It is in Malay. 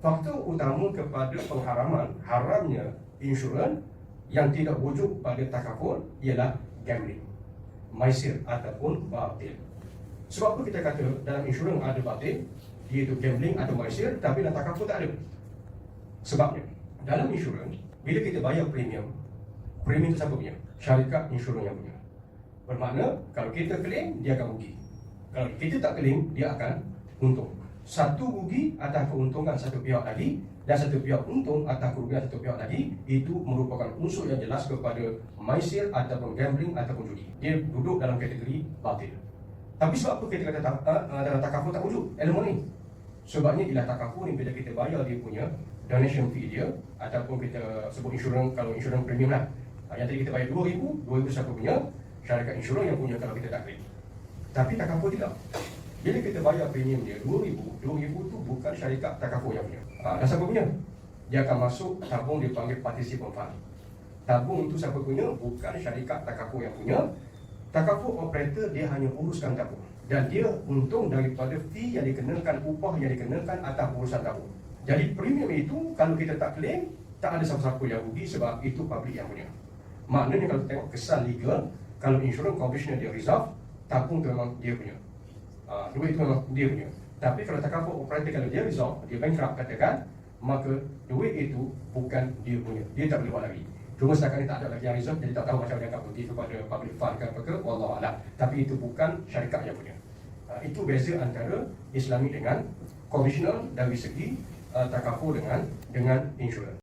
faktor utama kepada haramnya insurans yang tidak wujud pada takaful ialah gambling, maisir ataupun batil. Sebab apa kita kata dalam insurans ada batil, iaitu gambling atau maisir, tapi dalam takaful tak ada? Sebabnya dalam insurans, bila kita bayar premium itu siapa punya? Syarikat insurans yang punya. Bermakna kalau kita claim, dia akan rugi. Kalau kita tak claim, dia akan untung. Satu rugi atas keuntungan satu pihak lagi, dan satu pihak untung atas kerugian satu pihak lagi, itu merupakan unsur yang jelas kepada maisir ataupun gambling ataupun judi. Dia duduk dalam kategori batil. Tapi sebab apa kita kata dalam takaful tak wujud elemen ni? Sebabnya ialah takaful ni bila kita bayar dia punya donation fee dia, ataupun kita sebut insurans, kalau insurans premium lah, yang tadi kita bayar RM2,000 siapa punya? Syarikat insurans yang punya kalau kita tak claim. Tapi takaful tidak. Bila kita bayar premium dia RM2,000 tu bukan syarikat takaful yang punya. Dan siapa punya? Dia akan masuk tabung, dia panggil participant fund. Tabung itu siapa punya? Bukan syarikat takaful yang punya. Takaful operator dia hanya uruskan tabung, dan dia untung daripada fee yang dikenakan, upah yang dikenakan atas urusan tabung. Jadi premium itu kalau kita tak claim, tak ada siapa-siapa yang rugi sebab itu public yang punya. Maknanya kalau tengok kesan legal, kalau insurans commissioner dia reserve, tabung tu memang dia punya. Duit itu memang dia punya. Tapi kalau takaful operator, kalau dia resolve, dia bankrupt katakan, maka duit itu bukan dia punya. Dia tak boleh buat lagi. Cuma setakat ni tak ada lagi yang resolve, jadi tak tahu macam mana dia akan pergi kepada public fund ke apa ke, wallahualam. Tapi itu bukan syarikat yang punya. Itu beza antara Islami dengan konvensional dari segi takaful dengan insurans.